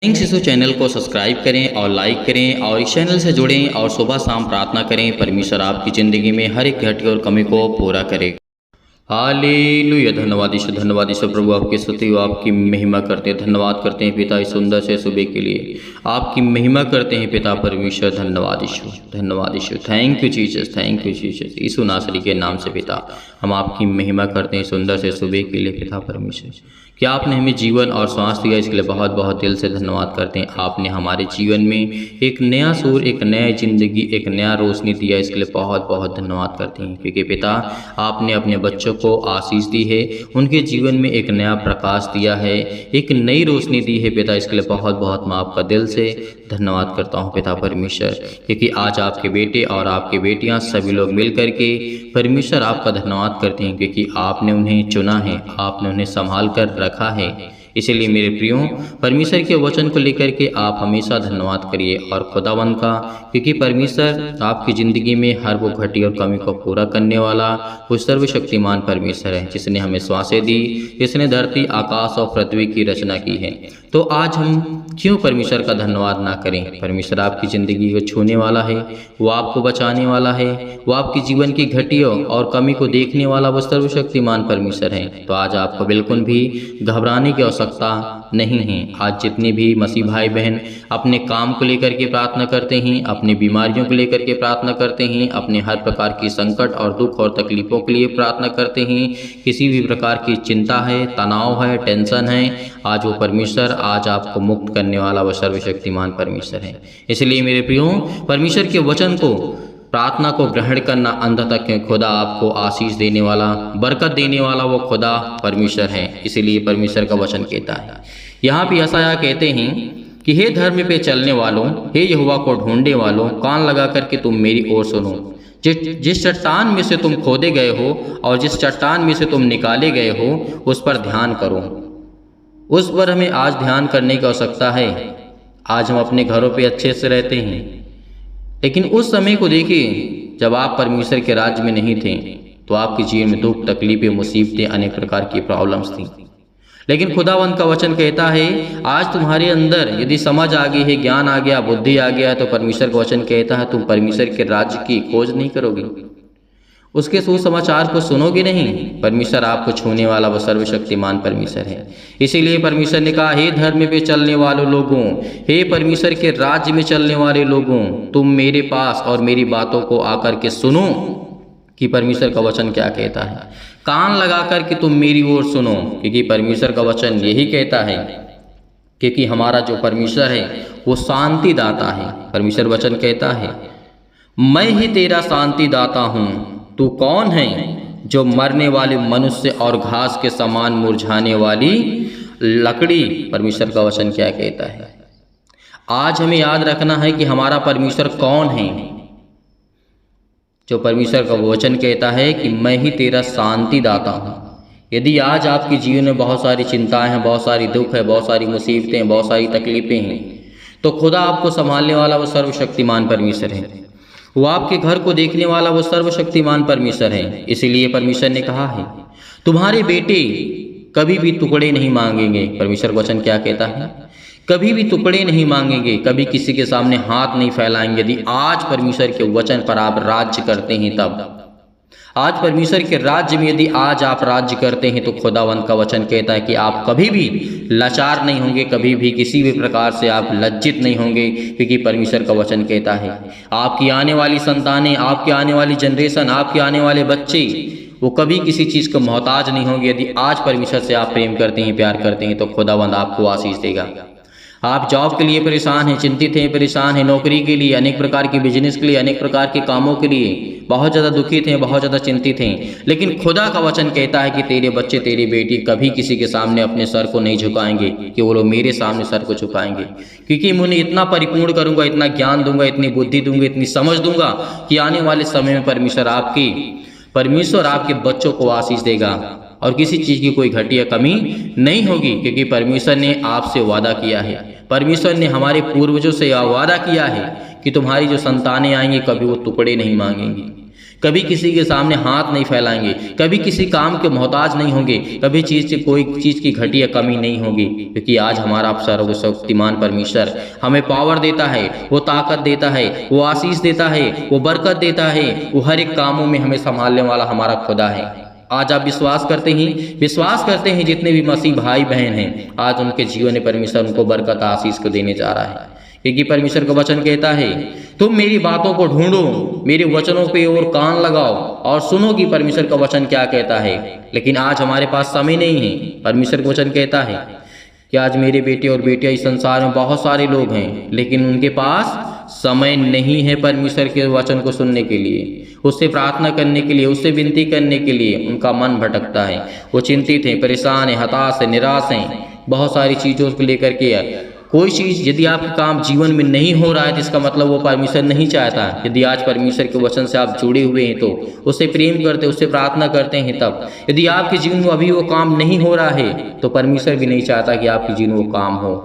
Thanks इस channel को subscribe करें और लाइक करें और इस चैनल से जुड़ें और सुबह शाम प्रार्थना करें। परमेश्वर आपकी ज़िंदगी में हर एक घटी और कमी को पूरा करेगा। हालेलुया। धन्यवाद ईश्वर प्रभु, आपकी स्तुति हो, आपकी महिमा करते हैं। धन्यवाद करते हैं पिता इस सुंदर से सुबह के लिए, आपकी महिमा करते हैं पिता परमेश्वर। धन्यवाद ईश्वर, thank you Jesus, thank you Jesus. Yeshu Nasri के नाम से पिता हम आपकी महिमा करते हैं सुंदर से सुबह के लिए पिता परमेश्वर, कि आपने हमें जीवन और श्वास दिया, इसके लिए बहुत बहुत दिल से धन्यवाद करते हैं। आपने हमारे जीवन में एक नया सूर, एक नया ज़िंदगी, एक नया रोशनी दिया, इसके लिए बहुत बहुत धन्यवाद करते हैं। क्योंकि पिता आपने अपने बच्चों को आशीष दी है, उनके जीवन में एक नया प्रकाश दिया है, एक नई रोशनी दी है पिता, इसके लिए बहुत बहुत मैं आपका दिल से धन्यवाद करता हूँ पिता परमेश्वर। क्योंकि आज आपके बेटे और आपकी बेटियाँ सभी लोग मिल करके परमेश्वर आपका धन्यवाद करते हैं, क्योंकि आपने उन्हें चुना है, आपने उन्हें संभाल कर रखा है। इसीलिए मेरे प्रियो, परमेश्वर के वचन को लेकर के आप हमेशा धन्यवाद करिए और खुदावंद का, क्योंकि परमेश्वर आपकी ज़िंदगी में हर वो घटी और कमी को पूरा करने वाला वो सर्वशक्तिमान परमेश्वर है, जिसने हमें श्वासें दी, जिसने धरती आकाश और पृथ्वी की रचना की है। तो आज हम क्यों परमेश्वर का धन्यवाद ना करें। परमेश्वर आपकी ज़िंदगी को छूने वाला है, वो आपको बचाने वाला है, वो आपकी जीवन की घटियों और कमी को देखने वाला वो सर्वशक्तिमान परमेश्वर है। तो आज आपको बिल्कुल भी घबराने की आवश्यकता नहीं है। आज जितने भी मसीह भाई बहन अपने काम को लेकर के प्रार्थना करते हैं, अपनी बीमारियों को लेकर के प्रार्थना करते हैं, अपने हर प्रकार की संकट और दुख और तकलीफ़ों के लिए प्रार्थना करते हैं, किसी भी प्रकार की चिंता है, तनाव है, टेंशन है, आज वो परमेश्वर आज आपको मुक्त करने वाला वह सर्वशक्तिमान परमेश्वर है। इसलिए मेरे प्रियो, परमेश्वर के वचन को, प्रार्थना को ग्रहण करना अंत तक है। खुदा आपको आशीष देने वाला, बरकत देने वाला वो खुदा परमेश्वर है। इसीलिए परमेश्वर का वचन कहता है, यहाँ पे यशायाह कहते हैं कि हे धर्म पे चलने वालों, हे यहोवा को ढूंढने वालों, कान लगा करके तुम मेरी ओर सुनो। जिस चट्टान में से तुम खोदे गए हो और जिस चट्टान में से तुम निकाले गए हो, उस पर ध्यान करो। उस पर हमें आज ध्यान करने की आवश्यकता है। आज हम अपने घरों पे अच्छे से रहते हैं, लेकिन उस समय को देखिए जब आप परमेश्वर के राज्य में नहीं थे, तो आपके जीवन में दुख, तकलीफें, मुसीबतें, अनेक प्रकार की प्रॉब्लम्स थी। लेकिन खुदावंत का वचन कहता है, आज तुम्हारे अंदर यदि समझ आ गई है, ज्ञान आ गया, बुद्धि आ गया, तो परमेश्वर का वचन कहता है तुम परमेश्वर के राज्य की खोज नहीं करोगे, उसके सुसमाचार को सुनोगे नहीं। परमेश्वर आपको छूने वाला वो सर्वशक्तिमान परमेश्वर है। इसीलिए परमेश्वर ने कहा, हे धर्म पे चलने वाले लोगों, हे परमेश्वर के राज्य में चलने वाले लोगों, तुम मेरे पास और मेरी बातों को आकर के सुनो कि परमेश्वर का वचन क्या कहता है। कान लगा कर के तुम मेरी ओर सुनो, क्योंकि परमेश्वर का वचन यही कहता है, क्योंकि हमारा जो परमेश्वर है वो शांति दाता है। परमेश्वर वचन कहता है, मैं ही तेरा शांति दाता हूँ। तू कौन है जो मरने वाले मनुष्य और घास के समान मुरझाने वाली लकड़ी। परमेश्वर का वचन क्या कहता है। आज हमें याद रखना है कि हमारा परमेश्वर कौन है। जो परमेश्वर का वचन कहता है कि मैं ही तेरा शांति दाता हूँ। यदि आज आपके जीवन में बहुत सारी चिंताएं हैं, बहुत सारी दुख है, बहुत सारी मुसीबतें हैं, बहुत सारी तकलीफें हैं, तो खुदा आपको संभालने वाला वो सर्वशक्तिमान परमेश्वर है। वो आपके घर को देखने वाला वो सर्वशक्तिमान परमेश्वर है। इसीलिए परमेश्वर ने कहा है, तुम्हारे बेटे कभी भी टुकड़े नहीं मांगेंगे। परमेश्वर वचन क्या कहता है, कभी भी टुकड़े नहीं मांगेंगे, कभी किसी के सामने हाथ नहीं फैलाएंगे। यदि आज परमेश्वर के वचन पर आप राज्य करते हैं, तब आज परमेश्वर के राज्य में यदि आज आप राज्य करते हैं, तो खुदावंत का वचन कहता है कि आप कभी भी लाचार नहीं होंगे, कभी भी किसी भी प्रकार से आप लज्जित नहीं होंगे। क्योंकि परमेश्वर का वचन कहता है, आपकी आने वाली संतानें, आपकी आने वाली जनरेशन, आपके आने वाले बच्चे, वो कभी किसी चीज़ को मोहताज नहीं होंगे। यदि आज परमेश्वर से आप प्रेम करते हैं, प्यार करते हैं, तो खुदावंत आपको आशीष देगा। आप जॉब के लिए परेशान हैं, चिंतित हैं, परेशान हैं, नौकरी के लिए, अनेक प्रकार के बिजनेस के लिए, अनेक प्रकार के कामों के लिए बहुत ज़्यादा दुखित हैं, बहुत ज़्यादा चिंतित हैं, लेकिन खुदा का वचन कहता है कि तेरे बच्चे, तेरी बेटी कभी किसी के सामने अपने सर को नहीं झुकाएंगे, कि वो लोग मेरे सामने सर को झुकाएंगे। क्योंकि मैं उन्हें इतना परिपूर्ण करूँगा, इतना ज्ञान दूंगा, इतनी बुद्धि दूंगा, इतनी समझ दूंगा कि आने वाले समय में परमेश्वर आपके बच्चों को आशीष देगा और किसी चीज़ की कोई घटी या कमी नहीं होगी। क्योंकि परमेश्वर ने आपसे वादा किया है, परमेश्वर ने हमारे पूर्वजों से वादा किया है कि तुम्हारी जो संतानें आएंगी, कभी वो टुकड़े नहीं मांगेंगी, कभी किसी के सामने हाथ नहीं फैलाएंगे, कभी किसी काम के मोहताज नहीं होंगे, कभी कोई चीज़ की घटी या कमी नहीं होगी, क्योंकि आज हमारा सर्वशक्तिमान परमेश्वर हमें पावर देता है, वो ताकत देता है, वो आशीष देता है, वो बरकत देता है, वो हर एक कामों में हमें संभालने वाला हमारा खुदा है। आज आप विश्वास करते हैं जितने भी मसीह भाई बहन हैं, आज उनके जीवन में परमेश्वर उनको बरकत आशीष को देने जा रहा है, क्योंकि परमेश्वर का वचन कहता है तुम मेरी बातों को ढूंढो, मेरे वचनों पे और कान लगाओ और सुनो कि परमेश्वर का वचन क्या कहता है। लेकिन आज हमारे पास समय नहीं है। परमेश्वर का वचन कहता है कि आज मेरे बेटे और बेटियां इस संसार में बहुत सारे लोग हैं, लेकिन उनके पास समय नहीं है परमेश्वर के वचन को सुनने के लिए, उससे प्रार्थना करने के लिए, उससे विनती करने के लिए। उनका मन भटकता है, वो चिंतित हैं, परेशान हैं, हताश हैं, निराश हैं, बहुत सारी चीज़ों को लेकर के। कोई चीज़ यदि आपका काम जीवन में नहीं हो रहा है तो इसका मतलब वो परमेश्वर नहीं चाहता। यदि आज परमेश्वर के वचन से आप जुड़े हुए हैं, तो उससे प्रेम करते, उससे प्रार्थना करते हैं, तब यदि आपके जीवन में अभी वो काम नहीं हो रहा है तो परमेश्वर भी नहीं चाहता कि आपके जीवन में वो काम हो,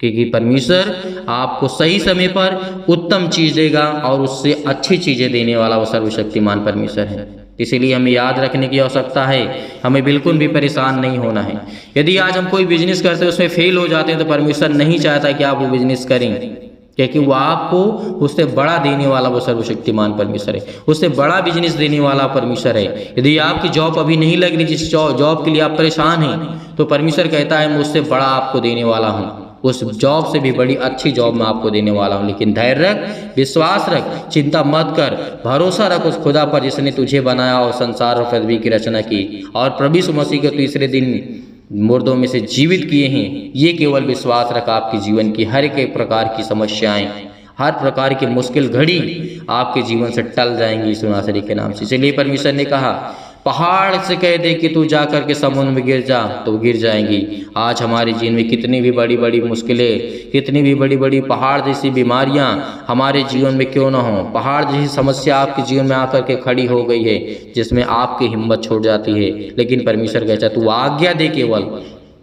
क्योंकि परमेश्वर आपको सही समय पर उत्तम चीज़ देगा और उससे अच्छी चीज़ें देने वाला वो सर्वशक्तिमान परमेश्वर है। इसीलिए हमें याद रखने की आवश्यकता है, हमें बिल्कुल भी परेशान नहीं होना है। यदि आज हम कोई बिजनेस करते हैं, उसमें फेल हो जाते हैं, तो परमेश्वर नहीं चाहता कि आप वो बिजनेस करें, क्योंकि वो आपको उससे बड़ा देने वाला वो सर्वशक्तिमान परमेश्वर है, उससे बड़ा बिजनेस देने वाला परमेश्वर है। यदि आपकी जॉब अभी नहीं लग रही, जिस जॉब के लिए आप परेशान हैं, तो परमेश्वर कहता है मैं उससे बड़ा आपको देने वाला हूँ, उस जॉब से भी बड़ी अच्छी जॉब मैं आपको देने वाला हूँ। लेकिन धैर्य रख, विश्वास रख, चिंता मत कर, भरोसा रख उस खुदा पर जिसने तुझे बनाया और संसार और पृथ्वी की रचना की और प्रभु यीशु मसीह को तीसरे दिन मुर्दों में से जीवित किए हैं। ये केवल विश्वास रख, आपके जीवन की हर एक प्रकार की समस्याएं, हर प्रकार की मुश्किल घड़ी आपके जीवन से टल जाएंगी यीशु नासरी के नाम से। इसलिए परमेश्वर ने कहा पहाड़ से कह दे कि तू जा कर के समुद्र में गिर जा, तो गिर जाएंगी। आज हमारे जीवन में कितनी भी बड़ी बड़ी मुश्किलें, कितनी भी बड़ी बड़ी पहाड़ जैसी बीमारियां हमारे जीवन में क्यों ना हो, पहाड़ जैसी समस्या आपके जीवन में आकर के खड़ी हो गई है, जिसमें आपकी हिम्मत छोड़ जाती है, लेकिन परमेश्वर कहता है तू आज्ञा दे, केवल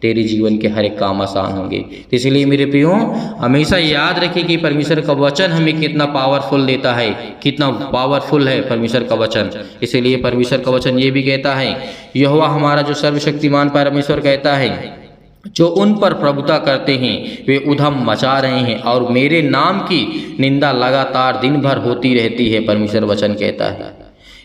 तेरे जीवन के हर एक काम आसान होंगे। तो इसलिए मेरे प्रियो, हमेशा याद रखें कि परमेश्वर का वचन हमें कितना पावरफुल देता है, कितना पावरफुल है परमेश्वर का वचन। इसीलिए परमेश्वर का वचन ये भी कहता है, यहोवा हमारा जो सर्वशक्तिमान परमेश्वर कहता है, जो उन पर प्रभुता करते हैं वे उधम मचा रहे हैं और मेरे नाम की निंदा लगातार दिन भर होती रहती है, परमेश्वर वचन कहता है।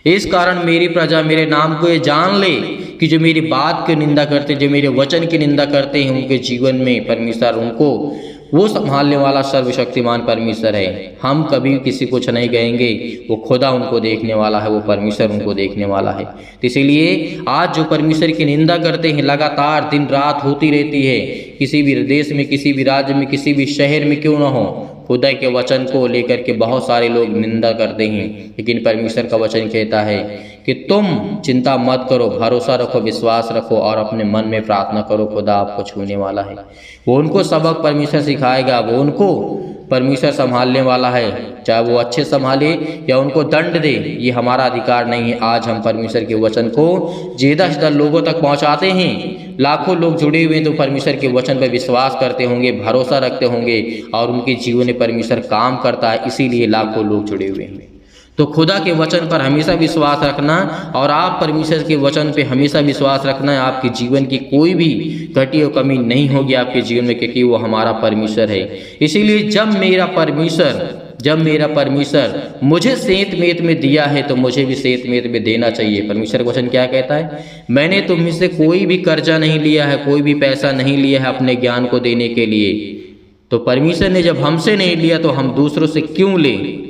इस कारण मेरी प्रजा मेरे नाम को ये जान ले कि जो मेरी बात की निंदा करते, जो मेरे वचन की निंदा करते हैं, उनके जीवन में परमेश्वर उनको वो संभालने वाला सर्वशक्तिमान परमेश्वर है। हम कभी किसी कुछ नहीं कहेंगे, वो खुदा उनको देखने वाला है, वो परमेश्वर उनको देखने वाला है। तो इसीलिए आज जो परमेश्वर की निंदा करते हैं, लगातार दिन रात होती रहती है, किसी भी देश में, किसी भी राज्य में, किसी भी शहर में क्यों ना हो, खुदा के वचन को लेकर के बहुत सारे लोग निंदा करते हैं। लेकिन परमेश्वर का वचन कहता है कि तुम चिंता मत करो, भरोसा रखो, विश्वास रखो और अपने मन में प्रार्थना करो, खुदा आपको छूने वाला है। वो उनको सबक परमेश्वर सिखाएगा, वो उनको परमेश्वर संभालने वाला है, चाहे वो अच्छे संभाले या उनको दंड दे, ये हमारा अधिकार नहीं है। आज हम परमेश्वर के वचन को ज़्यादा से ज़्यादा लोगों तक पहुंचाते हैं। लाखों लोग जुड़े हुए हैं तो परमेश्वर के वचन पर विश्वास करते होंगे, भरोसा रखते होंगे और उनके जीवन में परमेश्वर काम करता है, इसीलिए लाखों लोग जुड़े हुए हैं। तो खुदा के वचन पर हमेशा विश्वास रखना और आप परमेश्वर के वचन पे हमेशा विश्वास रखना है। आपके जीवन की कोई भी घटी और कमी नहीं होगी आपके जीवन में, क्योंकि वो हमारा परमेश्वर है। इसीलिए जब मेरा परमेश्वर मुझे सेंत मेत में दिया है तो मुझे भी सेंत मेत में देना चाहिए। परमेश्वर का वचन क्या कहता है, मैंने तुम से कोई भी कर्जा नहीं लिया है, कोई भी पैसा नहीं लिया है अपने ज्ञान को देने के लिए। तो परमेश्वर ने जब हमसे नहीं लिया तो हम दूसरों से क्यों लें,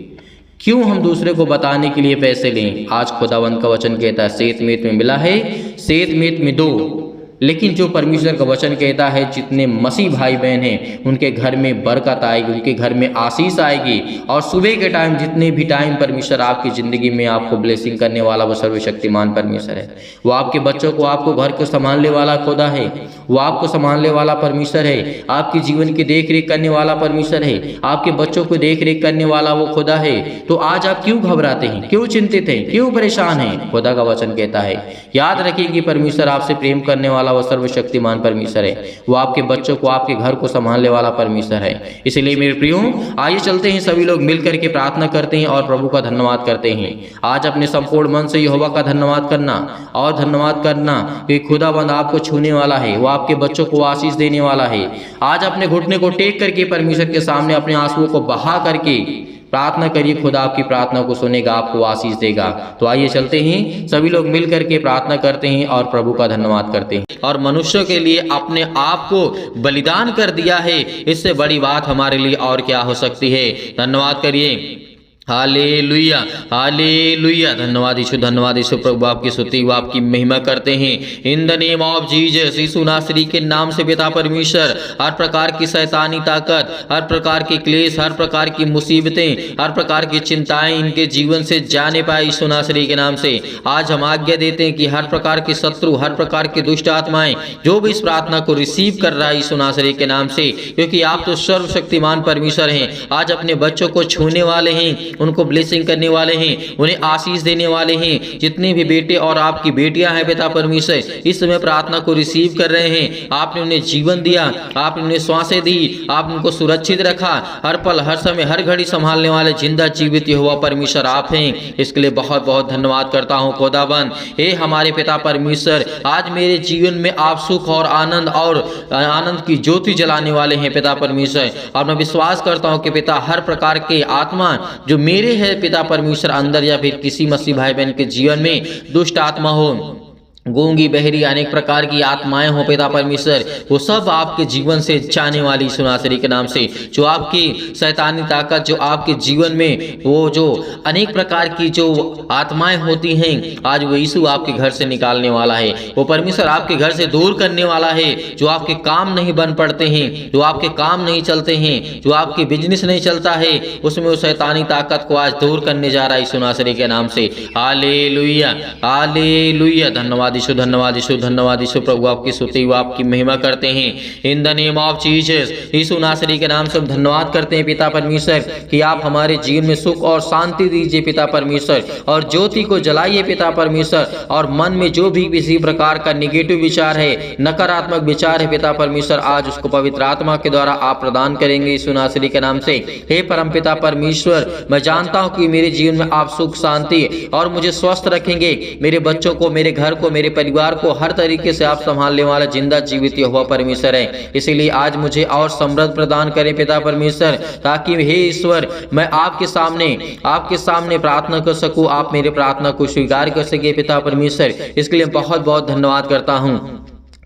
क्यों हम दूसरे को बताने के लिए पैसे लें। आज खुदावंत का वचन कहता है सेंत मेत में मिला है, सेंत मेत में दो। लेकिन जो परमेश्वर का वचन कहता है, जितने मसीह भाई बहन हैं उनके घर में बरकत आएगी, उनके घर में आशीष आएगी। और सुबह के टाइम, जितने भी टाइम परमेश्वर आपकी ज़िंदगी में आपको ब्लेसिंग करने वाला वो सर्वशक्तिमान परमेश्वर है। वो आपके बच्चों को, आपको घर को संभालने वाला खुदा है, वो आपको संभालने वाला परमेश्वर है, आपके जीवन की देख रेख करने वाला परमेश्वर है, आपके बच्चों को देख रेख करने वाला वो खुदा है। तो आज आप क्यों घबराते हैं, क्यों चिंतित हैं, क्यों परेशान हैं? खुदा का वचन कहता है, याद रखिए कि परमेश्वर आपसे प्रेम करने वाला वाला वो सर्वशक्तिमान परमेश्वर है। वो आपके बच्चों को, आपके घर को संभालने वाला परमेश्वर है। इसलिए मेरे प्रियो, आइए चलते हैं, सभी लोग मिल करके प्रार्थना करते हैं और प्रभु का धन्यवाद करते हैं। आज अपने संपूर्ण मन से यहोवा का धन्यवाद करना और धन्यवाद करना कि खुदाबंद आपको छूने वाला है, वो आपके बच्चों को आशीष देने वाला है। आज अपने घुटने को टेक करके परमेश्वर के सामने अपने आंसुओं को बहा करके प्रार्थना करिए, खुदा आपकी प्रार्थना को सुनेगा, आपको आशीष देगा। तो आइए चलते हैं, सभी लोग मिल करके प्रार्थना करते हैं और प्रभु का धन्यवाद करते हैं। और मनुष्यों के लिए अपने आप को बलिदान कर दिया है, इससे बड़ी बात हमारे लिए और क्या हो सकती है। धन्यवाद करिए। Hallelujah, hallelujah. धन्यवाद यीशु प्रभु आपकी स्तुति व आपकी महिमा करते हैं। In the name of Jesus, Yeshu Nasri के नाम से पिता परमेश्वर, हर प्रकार की शैतानी ताकत, हर प्रकार के क्लेश, हर प्रकार की मुसीबतें, हर प्रकार की चिंताएं इनके जीवन से जाने पाए यीशु नासरी के नाम से। आज हम आज्ञा देते हैं कि हर प्रकार के शत्रु, हर प्रकार की दुष्ट आत्माएं जो भी इस प्रार्थना को रिसीव कर रहा है यीशु नासरी के नाम से, क्योंकि आप तो सर्वशक्तिमान परमेश्वर हैं। आज अपने बच्चों को छूने वाले हैं, उनको ब्लेसिंग करने वाले हैं, उन्हें आशीष देने वाले हैं। जितने भी बेटे और आपकी बेटियां हैं पिता परमेश्वर, इस समय प्रार्थना को रिसीव कर रहे हैं। आपने उन्हें जीवन दिया, आपने उन्हें श्वासें दी, आपने उनको सुरक्षित रखा। हर पल, हर समय, हर घड़ी संभालने वाले जिंदा जीवित यहोवा परमेश्वर आप हैं। इसके लिए बहुत बहुत धन्यवाद करता हूँ खुदाबंद। हे हमारे पिता परमेश्वर, आज मेरे जीवन में आप सुख और आनंद की ज्योति जलाने वाले हैं पिता परमेश्वर। और मैं विश्वास करता हूँ कि पिता, हर प्रकार के आत्मा जो मेरे है पिता परमेश्वर अंदर, या फिर किसी मसीह भाई बहन के जीवन में दुष्ट आत्मा हो, गूंगी, बहरी, अनेक प्रकार की आत्माएं हो पिता परमेश्वर, वो सब आपके जीवन से जाने वाली यीशु नासरी के नाम से। जो आपकी शैतानी ताकत, जो आपके जीवन में वो जो अनेक प्रकार की जो आत्माएं होती हैं, आज वो यीशु आपके घर से निकालने वाला है। वो परमेश्वर आपके घर से दूर करने वाला है। जो आपके काम नहीं बन पड़ते हैं, जो आपके काम नहीं चलते हैं, जो आपके बिजनेस नहीं चलता है, उसमें वो शैतानी ताकत को आज दूर करने जा रहा है यीशु नासरी के नाम से। Hallelujah, hallelujah. धन्यवाद यीशु, धन्यवाद यीशु, धन्यवाद यीशु प्रभु आपकी स्तुति व आपकी महिमा करते हैं। In the name of Jesus, Yeshu Nasri के नाम से हम धन्यवाद करते हैं पिता परमेश्वर कि आप हमारे जीवन में सुख और शांति दीजिए पिता परमेश्वर, और ज्योति को जलाइए पिता परमेश्वर। और मन में जो भी किसी प्रकार का निगेटिव विचार है, नकारात्मक विचार है पिता परमेश्वर, आज उसको पवित्र आत्मा के द्वारा आप प्रदान करेंगे यीशु नासरी के नाम से। हे परम पिता परमेश्वर, मैं जानता हूँ कि मेरे जीवन में आप सुख, शांति और मुझे स्वस्थ रखेंगे। मेरे बच्चों को, मेरे घर को, मेरे परिवार को हर तरीके से आप संभालने वाला जिंदा जीवित यहोवा परमेश्वर है। इसीलिए आज मुझे और समृद्ध प्रदान करें पिता परमेश्वर, ताकि हे ईश्वर, मैं आपके सामने प्रार्थना कर सकूं, आप मेरे प्रार्थना को स्वीकार कर सके पिता परमेश्वर। इसके लिए बहुत बहुत धन्यवाद करता हूं,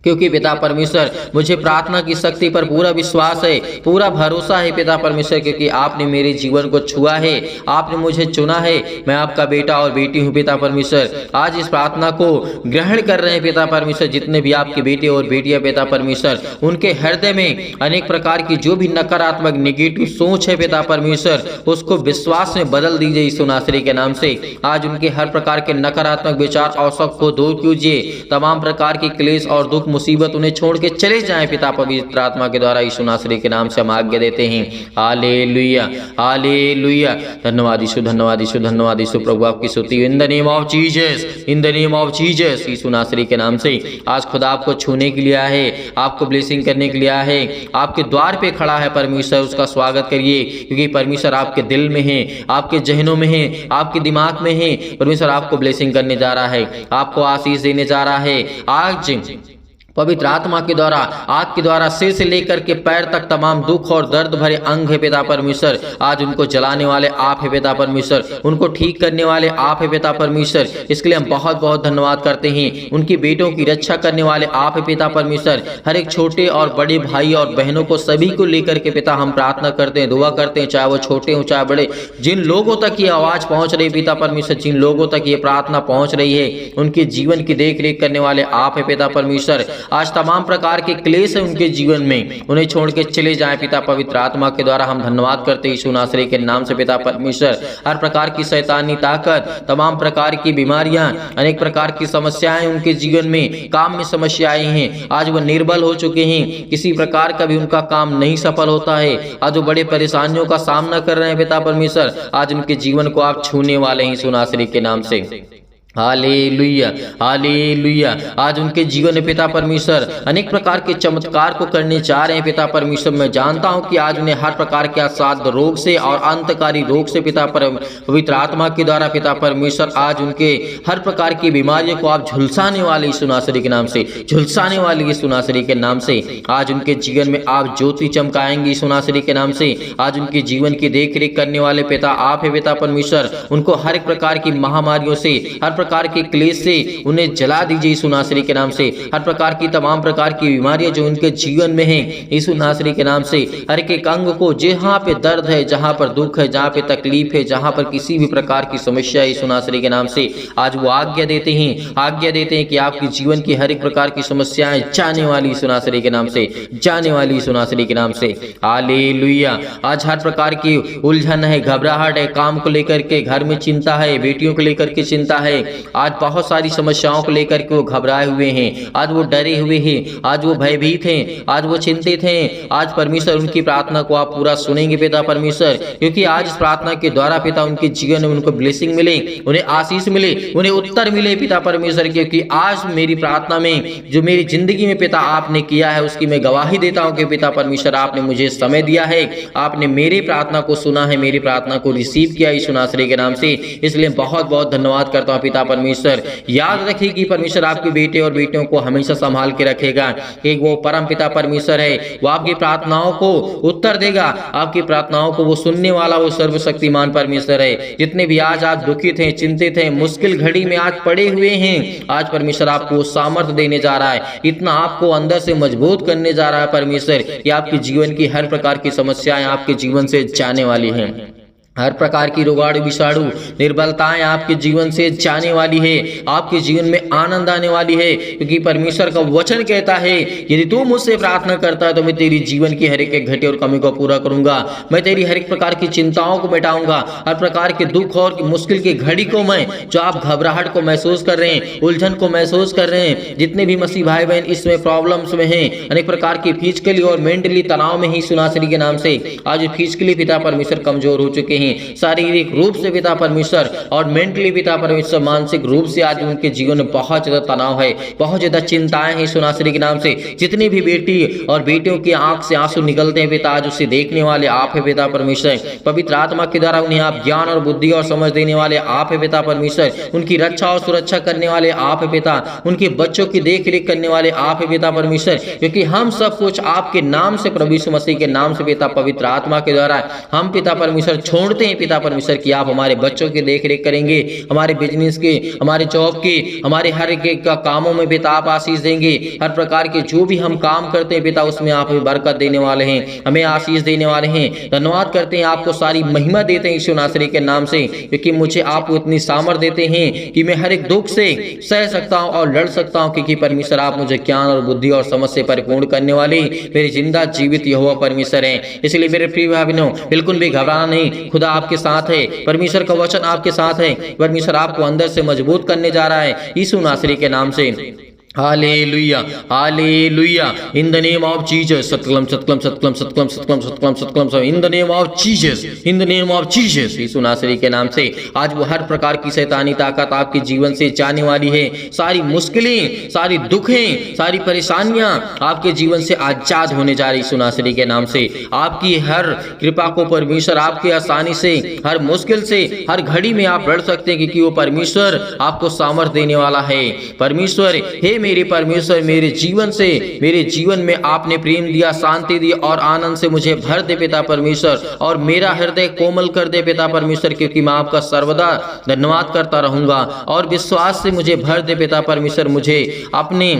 क्योंकि पिता परमेश्वर मुझे प्रार्थना की शक्ति पर पूरा विश्वास है, पूरा भरोसा है पिता परमेश्वर, क्योंकि आपने मेरे जीवन को छुआ है, आपने मुझे चुना है। मैं आपका बेटा और बेटी हूँ पिता परमेश्वर। आज इस प्रार्थना को ग्रहण कर रहे हैं पिता परमेश्वर जितने भी आपके बेटे और बेटियां पिता परमेश्वर, उनके हृदय में अनेक प्रकार की जो भी नकारात्मक नेगेटिव सोच है पिता परमेश्वर, उसको विश्वास में बदल दीजिए यीशु नासरी के नाम से। आज उनके हर प्रकार के नकारात्मक विचार और शक को दूर कीजिए। तमाम प्रकार की क्लेश और दुख मुसीबत उन्हें छोड़ के चले जाएं पिता पवित्र आत्मा के द्वारा यीशु नासरी के नाम से हम आज्ञा देते हैं। Hallelujah, hallelujah. धन्यवाद यीशु, धन्यवाद यीशु, धन्यवाद यीशु प्रभु आपकी स्तुति। In the name of Jesus, in the name of Jesus, Yeshu Nasri के नाम से। आज खुदा आपको छूने के लिए आया है, आपको ब्लेसिंग करने के लिए आया है, आपके द्वार पे खड़ा है परमेश्वर, उसका स्वागत करिए, क्योंकि परमेश्वर आपके दिल में है, आपके जहनों में है, आपके दिमाग में है। परमेश्वर आपको ब्लेसिंग करने जा रहा है, आपको आशीष देने जा रहा है। आज पवित्र आत्मा के द्वारा, आग के द्वारा सिर से लेकर के पैर तक तमाम दुख और दर्द भरे अंग है पिता परमेश्वर, आज उनको जलाने वाले आप है पिता परमेश्वर, उनको ठीक करने वाले आप है पिता परमेश्वर। इसके लिए हम बहुत बहुत धन्यवाद करते हैं। उनकी बेटों की रक्षा करने वाले आप है पिता परमेश्वर। हर एक छोटे और बड़े भाई और बहनों को, सभी को लेकर के पिता हम प्रार्थना करते हैं, दुआ करते हैं, चाहे वो छोटे हो चाहे बड़े। जिन लोगों तक ये आवाज पहुंच रही पिता परमेश्वर, जिन लोगों तक ये प्रार्थना पहुंच रही है, उनके जीवन की देख रेख करने वाले आप है पिता परमेश्वर। आज तमाम प्रकार के क्लेश है उनके जीवन में, उन्हें छोड़ के चले जाएं पिता पवित्र आत्मा के द्वारा हम धन्यवाद करते हैं यीशु नासरी के नाम से पिता परमेश्वर। हर प्रकार की शैतानी ताकत, तमाम प्रकार की बीमारियां, अनेक प्रकार की समस्याएं उनके जीवन में, काम में समस्याएं हैं, आज वो निर्बल हो चुके हैं, किसी प्रकार का भी उनका काम नहीं सफल होता है। आज वो बड़े परेशानियों का सामना कर रहे हैं पिता परमेश्वर, आज उनके जीवन को आप छूने वाले हैं यीशु नासरी के नाम से। Hallelujah, hallelujah. आज उनके जीवन में पिता परमेश्वर अनेक प्रकार के चमत्कार को करने जा रहे हैं। पिता परमेश्वर, मैं जानता हूं कि आज उन्हें हर प्रकार के असाध्य रोग से और अंतकारी रोग से पिता पवित्र आत्मा के द्वारा पिता परमेश्वर आज उनके हर प्रकार की बीमारियों को आप झुलसाने वाले यीशु नासरी के नाम से, झुलसाने वाले यीशु नासरी के नाम से आज उनके जीवन में आप ज्योति चमकाएंगे यीशु नासरी के नाम से। आज उनके जीवन की देख रेख करने वाले पिता आप है पिता परमेश्वर। उनको हर एक प्रकार की महामारियों से, हर प्रकार के क्लेश से उन्हें जला दीजिए यीशु नासरी के नाम से। हर प्रकार की तमाम प्रकार की बीमारियां जो उनके जीवन में हैं यीशु नासरी के नाम से, हर एक अंग को जहां पे दर्द है, जहां पर दुख है, जहां पे तकलीफ है, जहां पर किसी भी प्रकार की समस्या है यीशु नासरी के नाम से आज वो आज्ञा देते हैं कि आपके जीवन की हर एक प्रकार की समस्याएं जाने वाली यीशु नासरी के नाम से, जाने वाली यीशु नासरी के नाम से। हालेलुया। आज हर प्रकार की उलझन है, घबराहट है, काम को लेकर के घर में चिंता है, बेटियों को लेकर के चिंता है, आज बहुत सारी समस्याओं को लेकर के वो घबराए हुए हैं, आज वो डरे हुए हैं, आज वो भयभीत हैं, आज वो चिंतित हैं। आज परमेश्वर उनकी प्रार्थना को आप पूरा सुनेंगे पिता परमेश्वर, क्योंकि आज इस प्रार्थना के द्वारा पिता उनके जीवन में उनको ब्लेसिंग मिले, उन्हें आशीष मिले, उन्हें उत्तर मिले पिता परमेश्वर। क्योंकि आज मेरी प्रार्थना में जो मेरी जिंदगी में पिता आपने किया है उसकी मैं गवाही देता हूं कि पिता परमेश्वर आपने मुझे समय दिया है, आपने मेरी प्रार्थना को सुना है, मेरी प्रार्थना को रिसीव किया यीशु नासरी के नाम से। इसलिए बहुत बहुत धन्यवाद करता हूं पिता परमेश्वर। याद रखिए कि परमेश्वर आपके बेटे और बेटियों को हमेशा संभाल के रखेगा। एक वो परम पिता परमेश्वर है, वो आपकी प्रार्थनाओं को उत्तर देगा, आपकी प्रार्थनाओं को वो सुनने वाला वो सर्वशक्तिमान परमेश्वर है। जितने भी आज आप दुखित हैं, चिंतित हैं, मुश्किल घड़ी में आज पड़े हुए हैं, आज परमेश्वर आपको सामर्थ्य देने जा रहा है, इतना आपको अंदर से मजबूत करने जा रहा है परमेश्वर कि आपके जीवन की हर प्रकार की समस्याएं आपके जीवन से जाने वाली हैं। हर प्रकार की रोगाणु विषाणु निर्बलताएं आपके जीवन से जाने वाली है, आपके जीवन में आनंद आने वाली है। क्योंकि परमेश्वर का वचन कहता है यदि तू मुझसे प्रार्थना करता है तो मैं तेरी जीवन की हर एक घटी और कमी को पूरा करूंगा, मैं तेरी हर एक प्रकार की चिंताओं को मिटाऊंगा, हर प्रकार के दुख और मुश्किल की घड़ी को मैं, जो आप घबराहट को महसूस कर रहे हैं, उलझन को महसूस कर रहे हैं, जितने भी मसीह भाई बहन इसमें प्रॉब्लम्स में हैं, अनेक प्रकार की फिजिकली और मेंटली तनाव में ही सुनासरी के नाम से आज फिजिकली पिता परमेश्वर कमजोर हो चुके हैं, शारीरिक रूप से पिता परमेश्वर और मेंटली पिता परमेश्वर मानसिक रूप से आज उनके जीवन में बहुत ज्यादा तनाव है, बहुत ज्यादा चिंताएं हैं सुनासरी के नाम से। जितनी भी बेटी और बेटियों की आंख से आंसू निकलते हैं पिता, आज उसे देखने वाले आप है पिता परमेश्वर। पवित्र आत्मा के द्वारा उन्हें आप ज्ञान और बुद्धि और समझ देने वाले आप है पिता परमेश्वर। उनकी रक्षा और सुरक्षा करने वाले आप है पिता, उनके बच्चों की देख रेख करने वाले आप है पिता परमेश्वर। क्योंकि हम सब कुछ आपके नाम से, प्रभु यीशु मसीह के नाम से पिता पवित्र आत्मा के द्वारा हम पिता परमेश्वर छोड़ते हैं पिता परमेश्वर की आप हमारे बच्चों की देख रेख करेंगे, हमारे बिजनेस के, हमारे जॉब के, हमारे हर एक का कामों में पिता आप आशीष देंगे। हर प्रकार के जो भी हम काम करते हैं पिता उसमें आप हमें बरकत देने वाले हैं, हमें आशीष देने वाले हैं। धन्यवाद करते हैं, आपको सारी महिमा देते हैं यीशु नासरी के नाम से। क्योंकि मुझे आप इतनी सामर्थ्य देते हैं कि मैं हर एक दुख से सह सकता हूं और लड़ सकता हूं, क्योंकि परमेश्वर आप मुझे ज्ञान और बुद्धि और समझ से परिपूर्ण करने वाले मेरे जिंदा जीवित यहोवा परमेश्वर हैं। इसलिए मेरे प्रिय भाई बहनों, बिल्कुल भी घबराना नहीं, खुदा आपके साथ है, परमेश्वर का वचन आपके साथ है, परमेश्वर आपको अंदर से मजबूत करने जा रहा है यीशु नासरी के नाम से। Hallelujah, hallelujah. In the name of Jesus, सत्कलम सत्कलम सत्कलम सत्कलम सत्कलम सत्कलम सत्कलम, in the name of Jesus, in the name of Jesus, यीशु नासरी के नाम से आज वो हर प्रकार की शैतानी ताकत आपके जीवन से जाने वाली है। सारी मुश्किलें, सारी दुखें, सारी परेशानियां आपके जीवन से आजाद होने जा रही यीशु नासरी के नाम से। आपकी हर कृपा को परमेश्वर आपके आसानी से, हर मुश्किल से, हर घड़ी में आप लड़ सकते हैं, क्योंकि वो परमेश्वर आपको सामर्थ्य देने वाला है। परमेश्वर, हे मेरे परमेश्वर, मेरे जीवन से, मेरे जीवन में आपने प्रेम दिया, शांति दी और आनंद से मुझे भर दे पिता परमेश्वर, और मेरा हृदय कोमल कर दे पिता परमेश्वर, क्योंकि मैं आपका सर्वदा धन्यवाद करता रहूंगा। और विश्वास से मुझे भर दे पिता परमेश्वर, मुझे अपने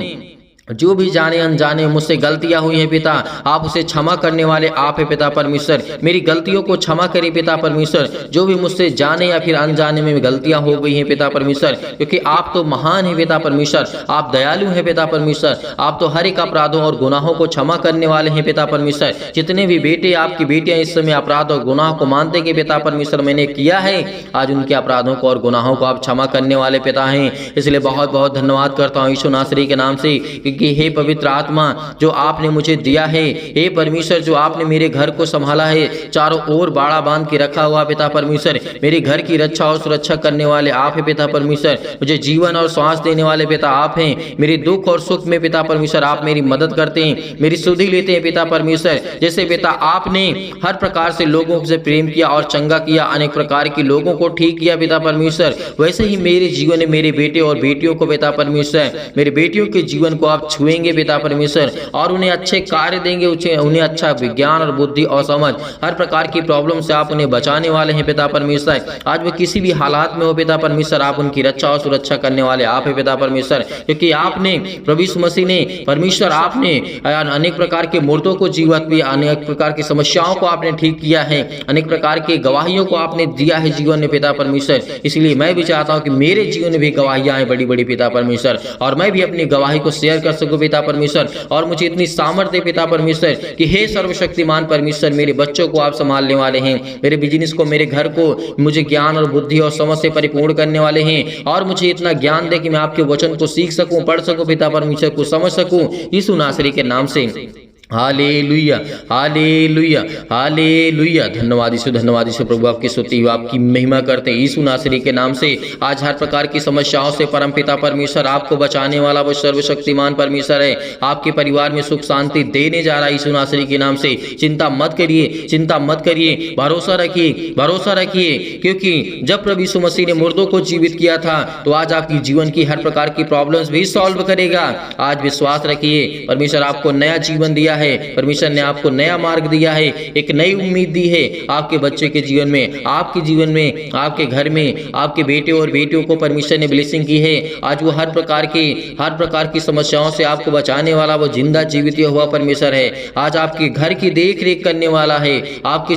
जो भी जाने अनजाने मुझसे गलतियां हुई हैं पिता, आप उसे क्षमा करने वाले आप है पिता परमेश्वर। मेरी गलतियों को क्षमा करें पिता परमेश्वर, जो भी मुझसे जाने या फिर अनजाने में गलतियां हो गई हैं पिता परमेश्वर, क्योंकि आप तो महान है पिता परमेश्वर, आप दयालु हैं पिता परमेश्वर, आप तो हर एक अपराधों और गुनाहों को क्षमा करने वाले हैं पिता परमेश्वर। जितने भी बेटे आपकी बेटियां इस समय अपराध और गुनाह को मानते कि पिता परमेश्वर मैंने किया है, आज उनके अपराधों को और गुनाहों को आप क्षमा करने वाले पिता हैं। इसलिए बहुत बहुत धन्यवाद करता हूँ यीशु नासरी के नाम से, कि हे पवित्र आत्मा जो आपने मुझे दिया है, हे परमेश्वर जो आपने मेरे घर को संभाला है, चारों ओर बाड़ा बांध के रखा हुआ पिता परमेश्वर, मेरे घर की रक्षा और सुरक्षा करने वाले आप हैं पिता परमेश्वर, मुझे जीवन और श्वास देने वाले पिता आप हैं, मेरे दुख और सुख में पिता परमेश्वर आप मेरी मदद करते हैं, मेरी सुधि लेते हैं पिता परमेश्वर। जैसे पिता आपने हर प्रकार से लोगों से प्रेम किया और चंगा किया, अनेक प्रकार के लोगों को ठीक किया पिता परमेश्वर, वैसे ही मेरे जीवन में मेरे बेटे और बेटियों को पिता परमेश्वर, मेरे बेटियों के जीवन को आप छुएंगे पिता परमेश्वर और उन्हें अच्छे कार्य देंगे, उन्हें अच्छा विज्ञान और बुद्धि और समझ, हर प्रकार की प्रॉब्लम से आप उन्हें बचाने वाले हैं पिता परमेश्वर। आज वो किसी भी हालात में हो पिता परमेश्वर, आप उनकी रक्षा और सुरक्षा करने वाले आप हैं पिता परमेश्वर, क्योंकि आपने प्रभु यीशु मसीह ने परमेश्वर आपने अनेक प्रकार के मुर्दों को जीवित किया, अनेक प्रकार की समस्याओं को आपने ठीक किया है, अनेक प्रकार के गवाहियों को आपने दिया है जीवन में पिता परमेश्वर। इसलिए मैं भी चाहता हूं कि मेरे जीवन में भी गवाहियां आए बड़ी बड़ी पिता परमेश्वर, और मैं भी अपनी गवाही को शेयर कर सकूं पिता परमेश्वर, और मुझे इतनी सामर्थ्य पिता परमेश्वर कि हे सर्वशक्तिमान परमेश्वर, मेरे बच्चों को आप संभालने वाले हैं, मेरे बिजनेस को, मेरे घर को मुझे ज्ञान और बुद्धि और समझ से परिपूर्ण करने वाले हैं, और मुझे इतना ज्ञान दे कि मैं आपके वचन को सीख सकूं, पढ़ सकूं पिता परमेश्वर, को समझ सकूं, यीशु नासरी के नाम से। Hallelujah, hallelujah, hallelujah. धन्यवाद यीशु प्रभु, आपकी स्तुति, आपकी महिमा करते हैं यीशु नासरी के नाम से। आज हर प्रकार की समस्याओं से परम पिता परमेश्वर आपको बचाने वाला वो सर्वशक्तिमान परमेश्वर है, आपके परिवार में सुख शांति देने जा रहा है यीशु नासरी के नाम से। चिंता मत करिए, चिंता मत करिए, भरोसा रखिए, भरोसा रखिए, क्योंकि जब प्रभु यीशु मसीह ने मुर्दों को जीवित किया था तो आज आपकी जीवन की हर प्रकार की प्रॉब्लम्स भी सॉल्व करेगा। आज विश्वास रखिए, परमेश्वर आपको नया जीवन दिया है, परमेश्वर ने आपको नया मार्ग दिया है, एक नई उम्मीद दी है आपके बच्चे के जीवन में, आपके जीवन में, आपके घर में, आपके बेटे और बेटियों को परमेश्वर ने ब्लेसिंग की है। आज वो हर प्रकार की समस्याओं से आपको बचाने वाला वो जिंदा जीवित हुआ परमेश्वर है। आज आपके घर की देख रेख करने वाला है, आपके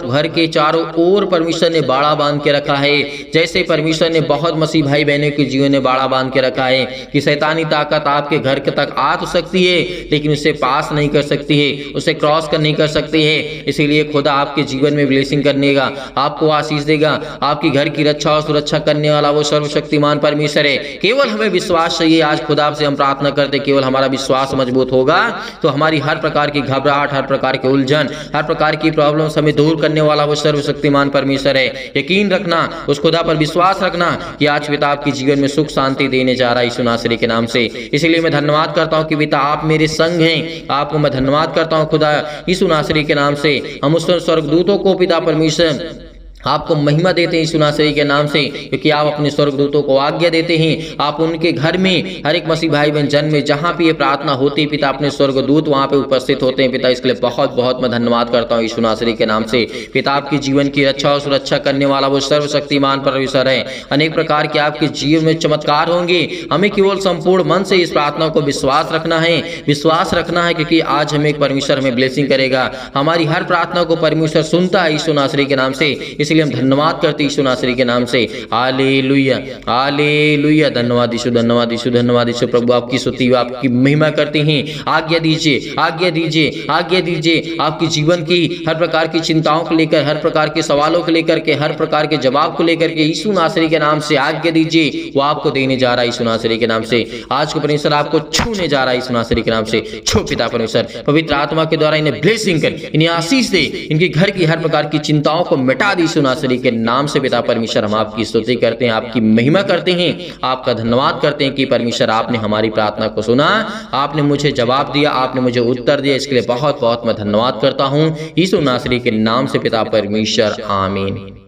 घर के चारों ओर परमेश्वर ने बाड़ा बांध के रखा है। जैसे परमेश्वर ने बहुत मसीह भाई बहनों के जीवन में बाड़ा बांध के रखा है कि शैतानी ताकत आपके घर तक आ तो सकती है लेकिन उसे पास नहीं कर सकती है, उसे क्रॉस कर नहीं कर सकती है। इसीलिए खुदा आपके जीवन में ब्लेसिंग करने का, आपको आशीष देगा, आपकी घर की रक्षा और सुरक्षा करने वाला वो सर्वशक्तिमान परमेश्वर है। केवल हमें विश्वास चाहिए। आज खुदा से हम प्रार्थना करते, केवल हमारा विश्वास मजबूत होगा तो हमारी हर प्रकार की घबराहट, हर प्रकार की उलझन, हर प्रकार की प्रॉब्लम्स हमें दूर करने वाला वो सर्वशक्तिमान परमेश्वर है। यकीन रखना, उस खुदा पर विश्वास रखना कि आज पिता आपके जीवन में सुख शांति देने जा रहा है यीशु नासरी के नाम से। इसलिए मैं धन्यवाद करता हूं कि पिता आप मेरे संग हैं। आपको मैं धन्यवाद करता हूं खुदा यीशु नासरी के नाम से। हम उस स्वर्गदूतों को पिता परमेश्वर आपको महिमा देते हैं यीशु नासरी के नाम से, क्योंकि आप अपने स्वर्गदूतों को आज्ञा देते हैं। आप उनके घर में हर एक मसीह भाई बहन जन्म में जहाँ भी ये प्रार्थना होती है पिता, अपने स्वर्गदूत वहाँ पे उपस्थित होते हैं पिता। इसके लिए बहुत बहुत मैं धन्यवाद करता हूँ यीशु नासरी के नाम से। पिता आपकी जीवन की रक्षा और सुरक्षा करने वाला वो सर्वशक्तिमान परमेश्वर है। अनेक प्रकार के आपके जीवन में चमत्कार होंगे। हमें केवल संपूर्ण मन से इस प्रार्थना को विश्वास रखना है, विश्वास रखना है, क्योंकि आज हमें परमेश्वर हमें ब्लेसिंग करेगा। हमारी हर प्रार्थना को परमेश्वर सुनता है यीशु नासरी के नाम से। इसलिए हम धन्यवाद करते यीशु नासरी के नाम से। Hallelujah, hallelujah. धन्यवाद यीशु, धन्यवाद यीशु, धन्यवाद यीशु प्रभु, आपकी स्तुति, आपकी महिमा करते हैं। आज्ञा दीजिए, आज्ञा दीजिए, आज्ञा दीजिए। आपकी जीवन की हर प्रकार की चिंताओं को लेकर, हर प्रकार के सवालों को लेकर के, हर प्रकार के जवाब को लेकर के यीशु नासरी के नाम से आज्ञा दीजिए। वो आपको देने जा रहा है यीशु नासरी के नाम से। आज को परमेश्वर आपको छूने जा रहा है यीशु नासरी के नाम से। छो पिता परमेश्वर, पवित्र आत्मा के द्वारा इन्हें ब्लेसिंग कर, इन्हें आशीष दे, इनके घर की हर प्रकार की चिंताओं को मिटा दे यीशु नासरी के नाम से। पिता परमेश्वर, हम आपकी स्तुति करते हैं, आपकी महिमा करते हैं, आपका धन्यवाद करते हैं कि परमेश्वर आपने हमारी प्रार्थना को सुना, आपने मुझे जवाब दिया, आपने मुझे उत्तर दिया। इसके लिए बहुत बहुत मैं धन्यवाद करता हूं यीशु नासरी के नाम से पिता परमेश्वर, आमीन।